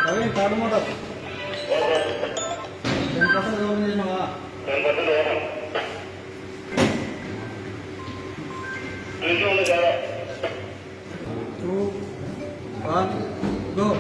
Go. No.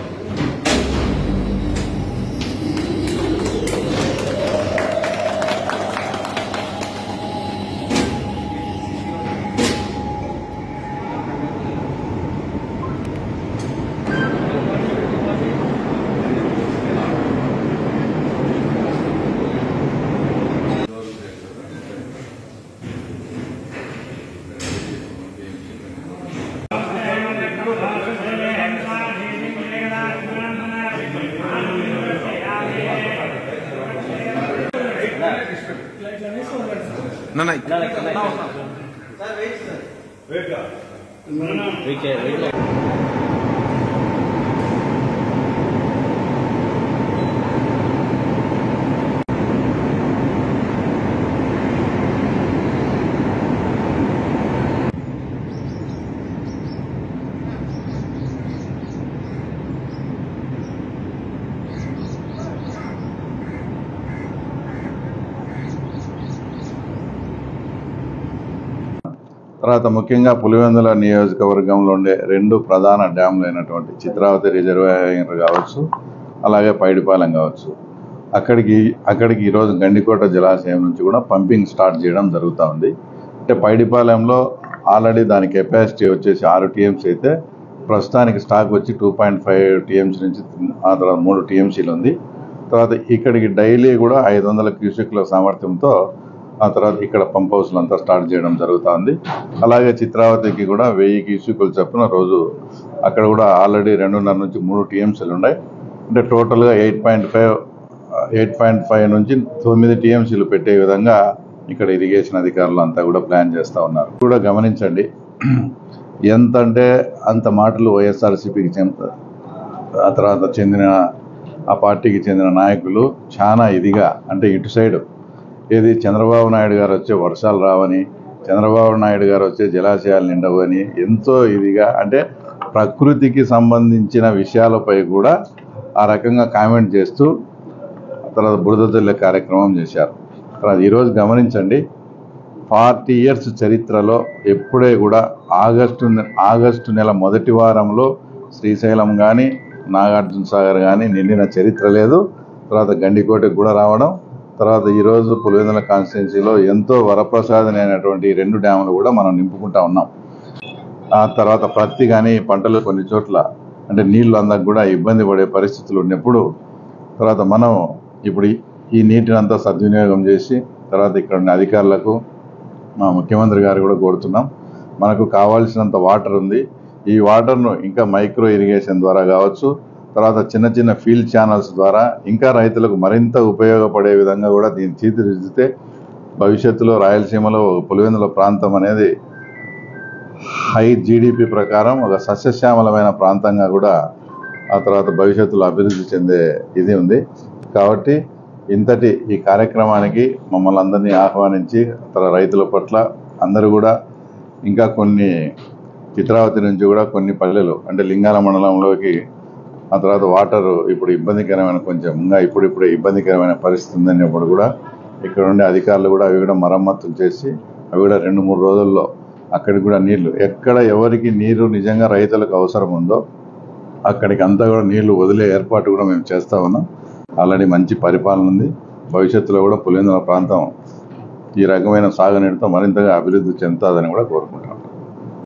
Sir, wait, sir. Wait. తర్వాత ముఖ్యంగా పులివెందుల నియోజకవర్గంలో ఉండే రెండు ప్రధాన డ్యామ్లు అయినటువంటి చిత్రావతి రిజర్వాయర్ కావచ్చు, అలాగే పైడిపాలెం కావచ్చు, అక్కడికి ఈరోజు గండికోట జలాశయం నుంచి కూడా పంపింగ్ స్టార్ట్ చేయడం జరుగుతూ ఉంది. అంటే పైడిపాలెంలో ఆల్రెడీ దాని కెపాసిటీ వచ్చేసి 6 టీఎంసీ అయితే ప్రస్తుతానికి స్టాక్ వచ్చి 2.5 టీఎంసీ నుంచి ఆ తర్వాత 3 టీఎంసీలు ఉంది. తర్వాత ఇక్కడికి డైలీ కూడా 500 క్యూసెక్ల సామర్థ్యంతో ఆ తర్వాత ఇక్కడ పంప్ హౌస్లు అంతా స్టార్ట్ చేయడం జరుగుతుంది. అలాగే చిత్రావతికి కూడా 1000 క్యూసెక్ల చొప్పున రోజు అక్కడ కూడా ఆల్రెడీ 2.5 నుంచి 3 టీఎంసీలు ఉన్నాయి. అంటే టోటల్గా 8.5 నుంచి 9 టీఎంసీలు పెట్టే విధంగా ఇక్కడ ఇరిగేషన్ అధికారులు అంతా కూడా ప్లాన్ చేస్తూ ఉన్నారు. కూడా గమనించండి, ఎంత అంటే అంత మాటలు వైఎస్ఆర్సీపీకి ఆ తర్వాత చెందిన ఆ పార్టీకి చెందిన నాయకులు చాలా ఇదిగా, అంటే ఇటు సైడ్ ఏది చంద్రబాబు నాయుడు గారు వచ్చే వర్షాలు రావని, చంద్రబాబు నాయుడు గారు వచ్చే జలాశయాలు నిండవని ఎంతో ఇదిగా, అంటే ప్రకృతికి సంబంధించిన విషయాలపై కూడా ఆ రకంగా కామెంట్ చేస్తూ తర్వాత బురద జల్లే కార్యక్రమం చేశారు. తర్వాత ఈరోజు గమనించండి, 40 years చరిత్రలో ఎప్పుడే కూడా ఆగస్టు నెల మొదటి వారంలో శ్రీశైలం కానీ నాగార్జున సాగర్ కానీ నిండిన చరిత్ర లేదు. తర్వాత గండికోటకు కూడా రావడం, తర్వాత ఈరోజు పులివెందుల కాన్స్టిట్యున్సీలో ఎంతో వరప్రసాదని అయినటువంటి 2 డ్యాములు కూడా మనం నింపుకుంటా ఉన్నాం. ఆ తర్వాత ప్రత్తి కానీ పంటలు కొన్ని చోట్ల అంటే నీళ్లు అందకు కూడా ఇబ్బంది పడే పరిస్థితులు ఉన్నప్పుడు తర్వాత మనం ఇప్పుడు ఈ నీటిని అంతా సద్వినియోగం చేసి తర్వాత ఇక్కడ ఉన్న అధికారులకు మా ముఖ్యమంత్రి గారు కూడా కోరుతున్నాం, మనకు కావాల్సినంత వాటర్ ఉంది, ఈ వాటర్ను ఇంకా మైక్రో ఇరిగేషన్ ద్వారా కావచ్చు, తర్వాత చిన్న చిన్న ఫీల్డ్ ఛానల్స్ ద్వారా ఇంకా రైతులకు మరింత ఉపయోగపడే విధంగా కూడా దీన్ని తీర్చిదిద్దితే భవిష్యత్తులో రాయలసీమలో పులివెందుల ప్రాంతం అనేది హై జీడిపి ప్రకారం ఒక సస్యశ్యామలమైన ప్రాంతంగా కూడా ఆ తర్వాత భవిష్యత్తులో అభివృద్ధి చెందే ఇది ఉంది. కాబట్టి ఇంతటి ఈ కార్యక్రమానికి మమ్మల్ని అందరినీ ఆహ్వానించి రైతుల పట్ల అందరూ కూడా ఇంకా కొన్ని చిత్రావతి నుంచి కూడా కొన్ని పల్లెలు అంటే లింగాల మండలంలోకి ఆ తర్వాత వాటర్ ఇప్పుడు ఇబ్బందికరమైన కొంచెం ఇంకా ఇప్పుడిప్పుడే ఇబ్బందికరమైన పరిస్థితి ఉందనేప్పుడు కూడా ఇక్కడ ఉండే అధికారులు కూడా అవి కూడా మరమ్మతులు చేసి అవి కూడా 2-3 రోజుల్లో అక్కడికి కూడా నీళ్లు ఎక్కడ ఎవరికి నీరు నిజంగా రైతులకు అవసరం ఉందో అక్కడికి అంతా కూడా నీళ్లు వదిలే ఏర్పాటు కూడా మేము చేస్తూ ఉన్నాం. ఆల్రెడీ మంచి పరిపాలన ఉంది. భవిష్యత్తులో కూడా పులివెందుల ప్రాంతం ఈ రకమైన సాగునీటితో మరింతగా అభివృద్ధి చెందుతుందని కూడా కోరుకుంటున్నాం.